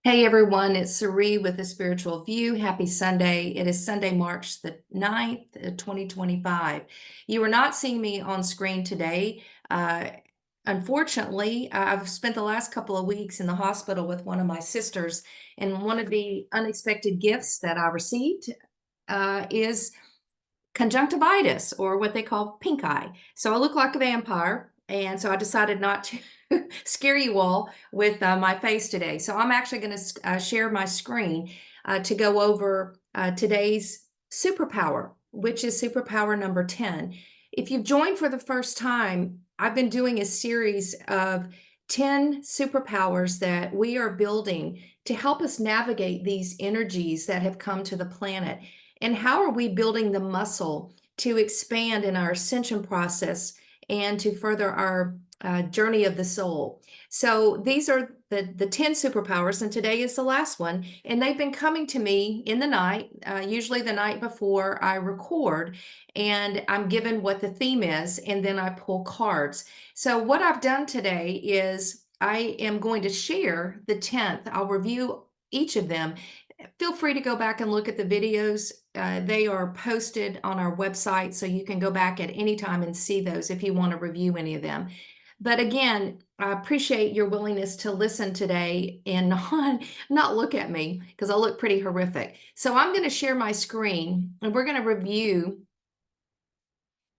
Hey everyone, it's Ceree with the Spiritual View. Happy Sunday. It is Sunday, March the 9th, 2025. You are not seeing me on screen today. Uh, Unfortunately, I've spent the last couple of weeks in the hospital with one of my sisters, and one of the unexpected gifts that I received is conjunctivitis, or what they call pink eye. So I look like a vampire, and so I decided not to scare you all with my face today. So I'm actually going to share my screen to go over today's superpower, which is superpower number 10. If you've joined for the first time, I've been doing a series of 10 superpowers that we are building to help us navigate these energies that have come to the planet. And how are we building the muscle to expand in our ascension process and to further our journey of the soul? So these are the 10 superpowers, and today is the last one. And they've been coming to me in the night, usually the night before I record, and I'm given what the theme is, and then I pull cards. So what I've done today is I am going to share the 10th. I'll review each of them. Feel free to go back and look at the videos. They are posted on our website, so you can go back at any time and see those if you want to review any of them. But again, I appreciate your willingness to listen today and not look at me, because I look pretty horrific. So I'm going to share my screen, and we're going to review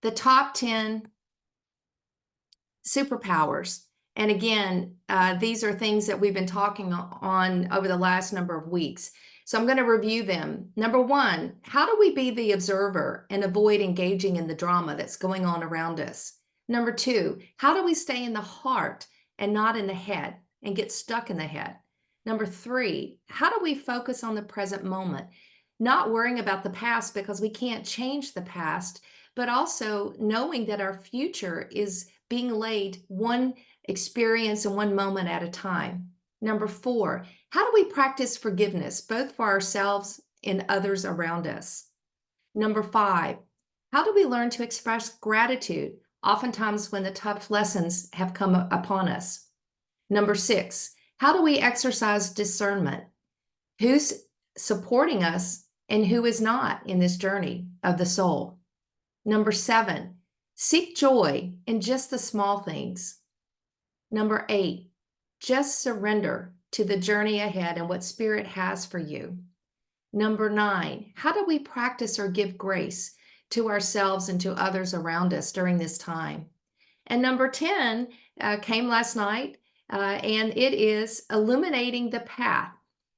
the top 10 superpowers. And again, these are things that we've been talking on over the last number of weeks. So I'm going to review them. Number one, how do we be the observer and avoid engaging in the drama that's going on around us? Number two, how do we stay in the heart and not in the head and get stuck in the head? Number three, how do we focus on the present moment, not worrying about the past because we can't change the past, but also knowing that our future is being laid one experience and one moment at a time. Number four, how do we practice forgiveness, both for ourselves and others around us? Number five, how do we learn to express gratitude, oftentimes when the tough lessons have come upon us? Number six, how do we exercise discernment? Who's supporting us and who is not in this journey of the soul? Number seven, seek joy in just the small things. Number eight, just surrender to the journey ahead and what Spirit has for you. Number nine, how do we practice or give grace to ourselves and to others around us during this time? And number 10 came last night, and it is illuminating the path.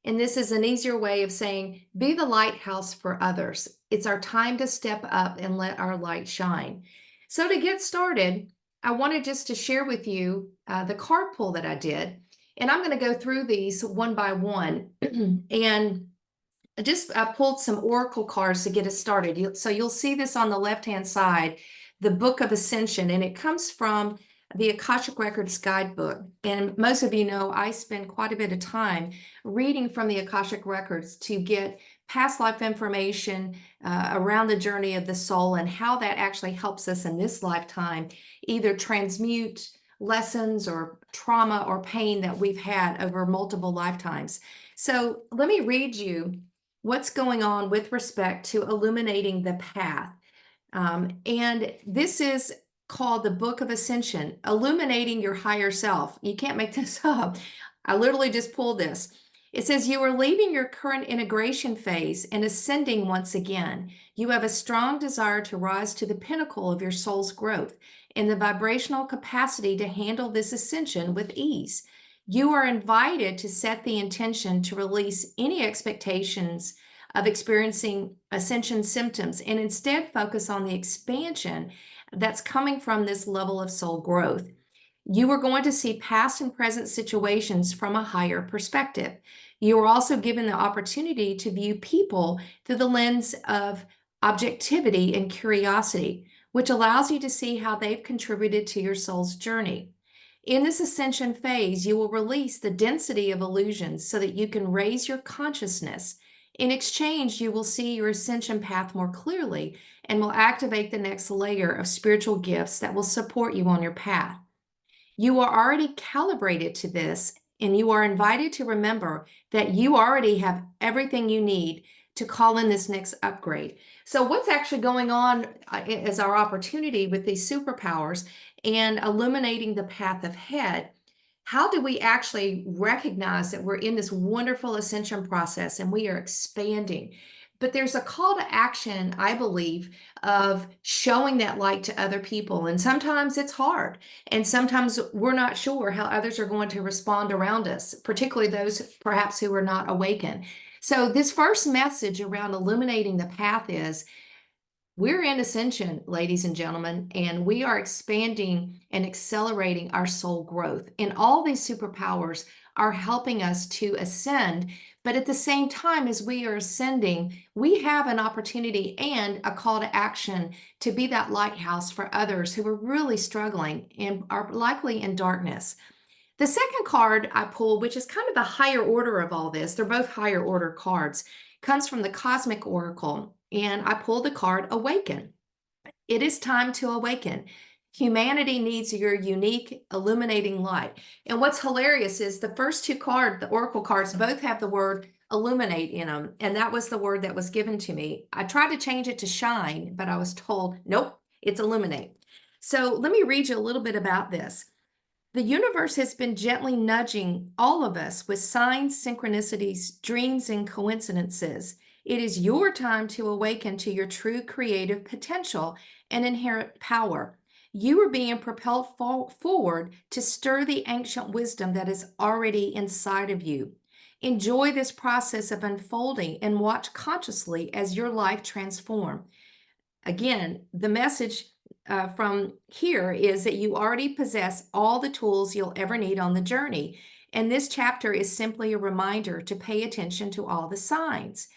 And this is an easier way of saying, be the lighthouse for others. It's our time to step up and let our light shine. So to get started, I wanted just to share with you the card pull that I did. And I'm going to go through these one by one. And I pulled some oracle cards to get us started. So you'll see this on the left-hand side, the Book of Ascension, and it comes from the Akashic Records Guidebook. And most of you know I spend quite a bit of time reading from the Akashic Records to get past life information around the journey of the soul and how that actually helps us in this lifetime, either transmute lessons or trauma or pain that we've had over multiple lifetimes. So let me read you what's going on with respect to illuminating the path. And this is called the Book of Ascension, Illuminating Your Higher Self. You can't make this up. I literally just pulled this. It says, you are leaving your current integration phase and ascending once again. You have a strong desire to rise to the pinnacle of your soul's growth and the vibrational capacity to handle this ascension with ease. You are invited to set the intention to release any expectations of experiencing ascension symptoms and instead focus on the expansion that's coming from this level of soul growth. You are going to see past and present situations from a higher perspective. You are also given the opportunity to view people through the lens of objectivity and curiosity, which allows you to see how they've contributed to your soul's journey. In this ascension phase, you will release the density of illusions so that you can raise your consciousness. In exchange, you will see your ascension path more clearly and will activate the next layer of spiritual gifts that will support you on your path. You are already calibrated to this and you are invited to remember that you already have everything you need to call in this next upgrade. So, what's actually going on as our opportunity with these superpowers and illuminating the path ahead? How do we actually recognize that we're in this wonderful ascension process and we are expanding? But there's a call to action, I believe, of showing that light to other people. And sometimes it's hard. And sometimes we're not sure how others are going to respond around us, particularly those perhaps who are not awakened. So, this first message around illuminating the path is we're in ascension, ladies and gentlemen, and we are expanding and accelerating our soul growth. And all these superpowers are helping us to ascend. But at the same time, as we are ascending, we have an opportunity and a call to action to be that lighthouse for others who are really struggling and are likely in darkness. The second card I pulled, which is kind of the higher order of all this, they're both higher order cards, comes from the Cosmic Oracle. And I pulled the card Awaken. It is time to awaken. Humanity needs your unique illuminating light. And what's hilarious is the first two cards, the Oracle cards, both have the word illuminate in them. And that was the word that was given to me. I tried to change it to shine, but I was told, nope, it's illuminate. So let me read you a little bit about this. The universe has been gently nudging all of us with signs, synchronicities, dreams, and coincidences. It is your time to awaken to your true creative potential and inherent power. You are being propelled forward to stir the ancient wisdom that is already inside of you. Enjoy this process of unfolding and watch consciously as your life transforms. Again, the message from here is that you already possess all the tools you'll ever need on the journey. And this chapter is simply a reminder to pay attention to all the signs.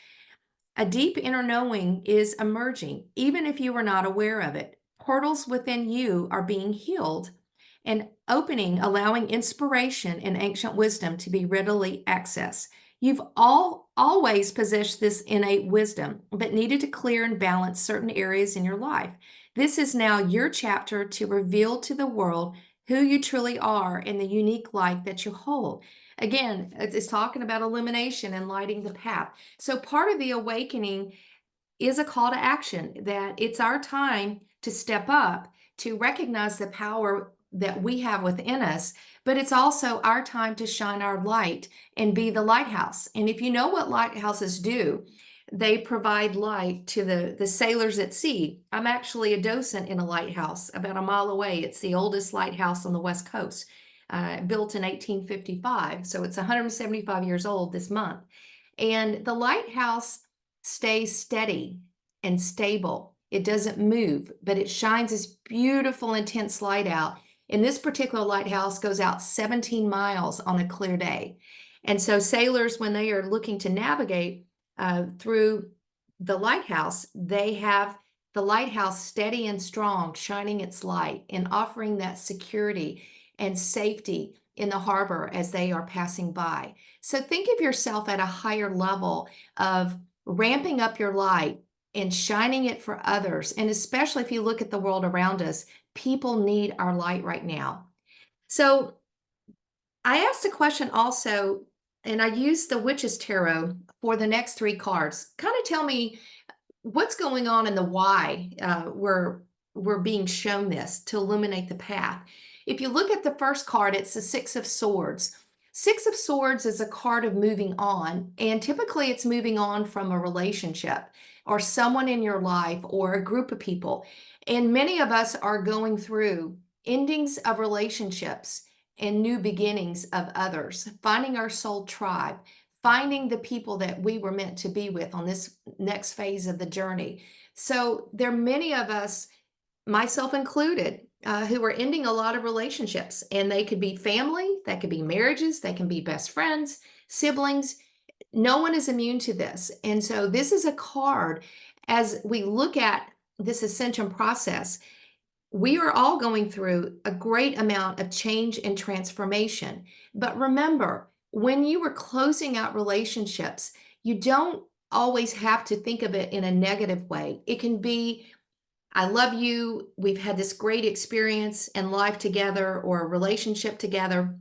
A deep inner knowing is emerging, even if you are not aware of it. Portals within you are being healed and opening, allowing inspiration and ancient wisdom to be readily accessed. You've always possessed this innate wisdom, but needed to clear and balance certain areas in your life. This is now your chapter to reveal to the world who you truly are and the unique light that you hold. Again, it's talking about illumination and lighting the path. So part of the awakening is a call to action that it's our time to step up, to recognize the power that we have within us, but it's also our time to shine our light and be the lighthouse. And if you know what lighthouses do, they provide light to the sailors at sea. I'm actually a docent in a lighthouse about a mile away. It's the oldest lighthouse on the West Coast, built in 1855. So it's 175 years old this month. And the lighthouse stays steady and stable. It doesn't move, but it shines this beautiful, intense light out. And this particular lighthouse goes out 17 miles on a clear day. And so sailors, when they are looking to navigate through the lighthouse, they have the lighthouse steady and strong, shining its light and offering that security and safety in the harbor as they are passing by. So think of yourself at a higher level of ramping up your light and shining it for others. And especially if you look at the world around us, people need our light right now. So I asked a question also, and I used the Witch's Tarot for the next three cards. Kind of tell me what's going on and the why we're being shown this to illuminate the path. If you look at the first card, it's the Six of Swords. Six of Swords is a card of moving on, and typically it's moving on from a relationship or someone in your life or a group of people. And many of us are going through endings of relationships and new beginnings of others, finding our soul tribe, finding the people that we were meant to be with on this next phase of the journey. So there are many of us, myself included, who are ending a lot of relationships, and they could be family, that could be marriages, they can be best friends, siblings. No one is immune to this. And so this is a card as we look at this ascension process. We are all going through a great amount of change and transformation. But remember, when you are closing out relationships, you don't always have to think of it in a negative way. It can be, I love you, we've had this great experience in life together or a relationship together,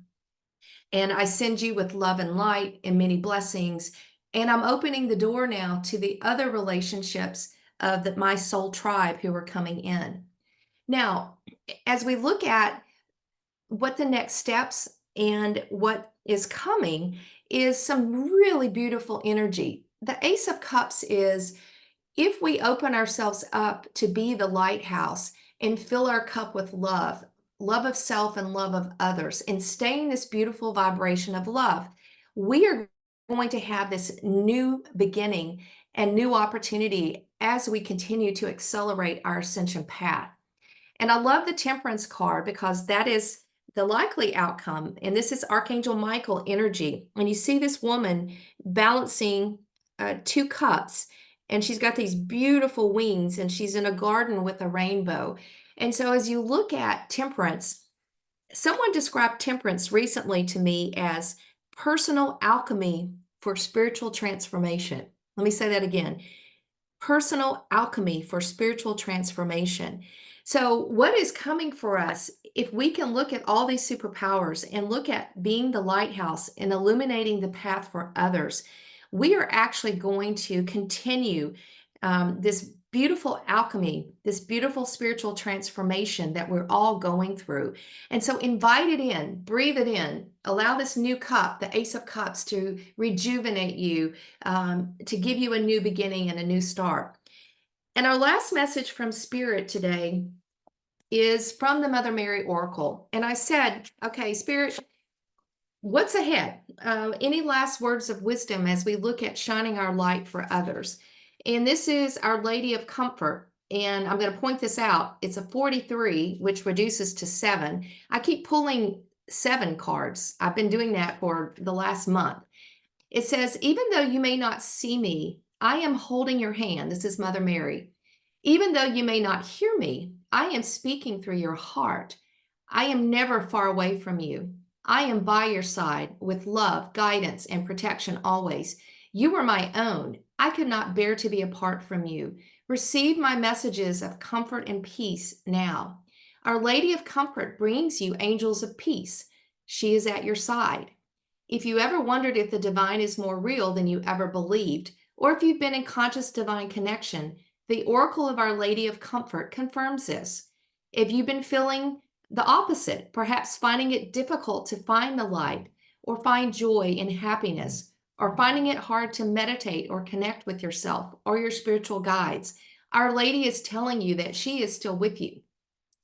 And I send you with love and light and many blessings. And I'm opening the door now to the other relationships of my soul tribe who are coming in. Now, as we look at what the next steps and what is coming, is some really beautiful energy. The Ace of Cups is, if we open ourselves up to be the lighthouse and fill our cup with love, love of self and love of others, and stay in this beautiful vibration of love, we are going to have this new beginning and new opportunity as we continue to accelerate our ascension path. And I love the Temperance card because that is the likely outcome. And this is Archangel Michael energy. And you see this woman balancing two cups, and she's got these beautiful wings, and she's in a garden with a rainbow. And so, as you look at Temperance, someone described Temperance recently to me as personal alchemy for spiritual transformation. Let me say that again: personal alchemy for spiritual transformation. So, what is coming for us, if we can look at all these superpowers and look at being the lighthouse and illuminating the path for others, we are actually going to continue this beautiful alchemy, this beautiful spiritual transformation that we're all going through. And so, invite it in, breathe it in, allow this new cup, the Ace of Cups, to rejuvenate you, to give you a new beginning and a new start. And our last message from Spirit today is from the Mother Mary Oracle. And I said, okay, Spirit, what's ahead? Any last words of wisdom as we look at shining our light for others? And this is Our Lady of Comfort. And I'm going to point this out. It's a 43, which reduces to 7. I keep pulling 7 cards. I've been doing that for the last month. It says, even though you may not see me, I am holding your hand. This is Mother Mary. Even though you may not hear me, I am speaking through your heart. I am never far away from you. I am by your side with love, guidance, and protection always. You are my own. I could not bear to be apart from you. Receive my messages of comfort and peace now. Our Lady of Comfort brings you angels of peace. She is at your side. If you ever wondered if the divine is more real than you ever believed, or if you've been in conscious divine connection, the Oracle of Our Lady of Comfort confirms this. If you've been feeling the opposite, perhaps finding it difficult to find the light, or find joy and happiness, or finding it hard to meditate or connect with yourself or your spiritual guides, Our Lady is telling you that she is still with you,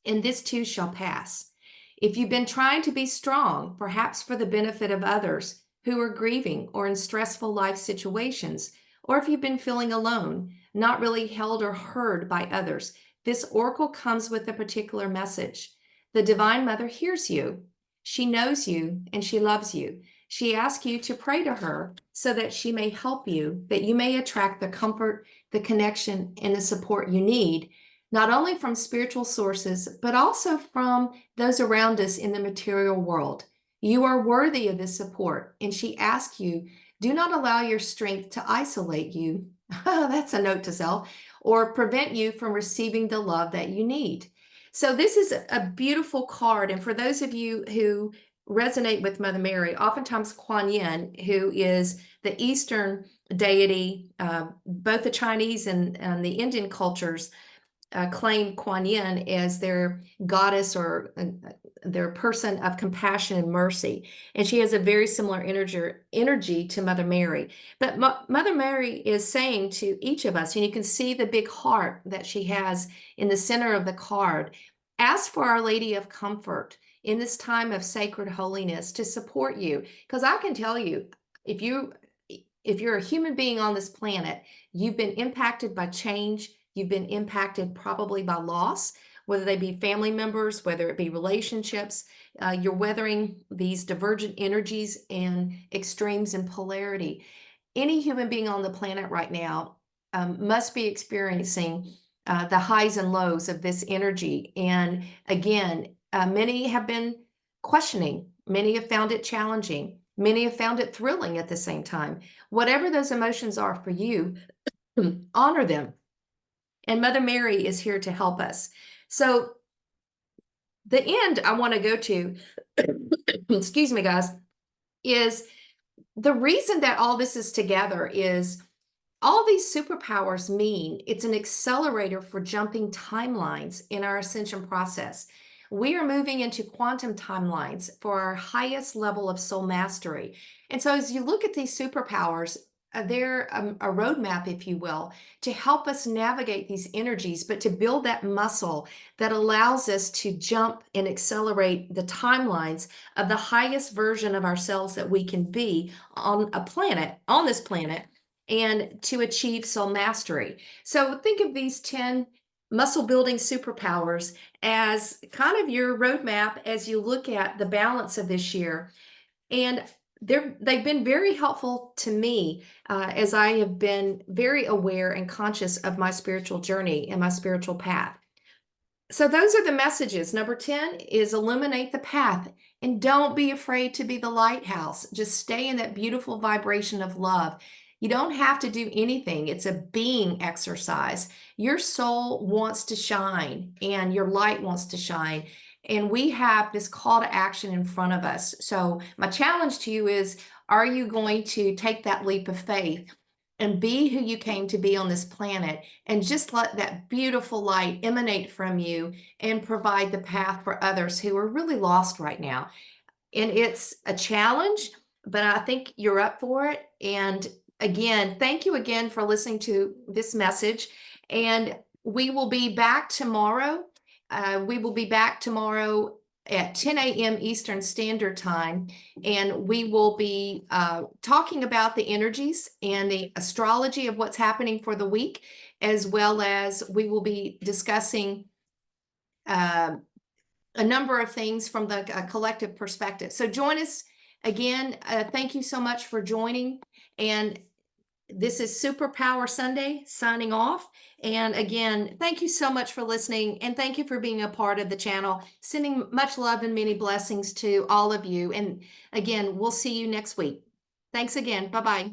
and this too shall pass. If you've been trying to be strong, perhaps for the benefit of others who are grieving or in stressful life situations, or if you've been feeling alone, not really held or heard by others, this oracle comes with a particular message. The Divine Mother hears you. She knows you and she loves you. She asks you to pray to her so that she may help you, that you may attract the comfort, the connection, and the support you need, not only from spiritual sources, but also from those around us in the material world. You are worthy of this support, and she asks you, do not allow your strength to isolate you. That's a note to self, or prevent you from receiving the love that you need. So this is a beautiful card, and for those of you who resonate with Mother Mary, oftentimes Kuan Yin, who is the Eastern deity, both the Chinese and the Indian cultures claim Kuan Yin as their goddess, or their person of compassion and mercy. And she has a very similar energy to Mother Mary. But Mother Mary is saying to each of us, and you can see the big heart that she has in the center of the card, ask for Our Lady of Comfort in this time of sacred holiness to support you. Because I can tell you, if you're a human being on this planet, you've been impacted by change. You've been impacted probably by loss, whether they be family members, whether it be relationships. You're weathering these divergent energies and extremes and polarity. Any human being on the planet right now must be experiencing the highs and lows of this energy. And again, many have been questioning. Many have found it challenging. Many have found it thrilling at the same time. Whatever those emotions are for you, honor them. And Mother Mary is here to help us. So the end I want to go to, excuse me, guys, is the reason that all this is together is all these superpowers mean it's an accelerator for jumping timelines in our ascension process. We are moving into quantum timelines for our highest level of soul mastery. And so, as you look at these superpowers, they're a roadmap, if you will, to help us navigate these energies, but to build that muscle that allows us to jump and accelerate the timelines of the highest version of ourselves that we can be on a planet, on this planet, and to achieve soul mastery. So think of these 10 muscle building superpowers as kind of your roadmap as you look at the balance of this year. And they've been very helpful to me as I have been very aware and conscious of my spiritual journey and my spiritual path. So those are the messages. Number 10 is illuminate the path and don't be afraid to be the lighthouse. Just stay in that beautiful vibration of love. You don't have to do anything. It's a being exercise. Your soul wants to shine and your light wants to shine. And we have this call to action in front of us. So my challenge to you is, are you going to take that leap of faith and be who you came to be on this planet and just let that beautiful light emanate from you and provide the path for others who are really lost right now? And it's a challenge, but I think you're up for it. And again, thank you again for listening to this message. And we will be back tomorrow. We will be back tomorrow at 10 a.m. Eastern Standard Time. And we will be talking about the energies and the astrology of what's happening for the week, as well as we will be discussing uh, a number of things from the collective perspective. So join us again. Thank you so much for joining. And this is Superpower Sunday signing off. And again, thank you so much for listening. And thank you for being a part of the channel. Sending much love and many blessings to all of you. And again, we'll see you next week. Thanks again. Bye-bye.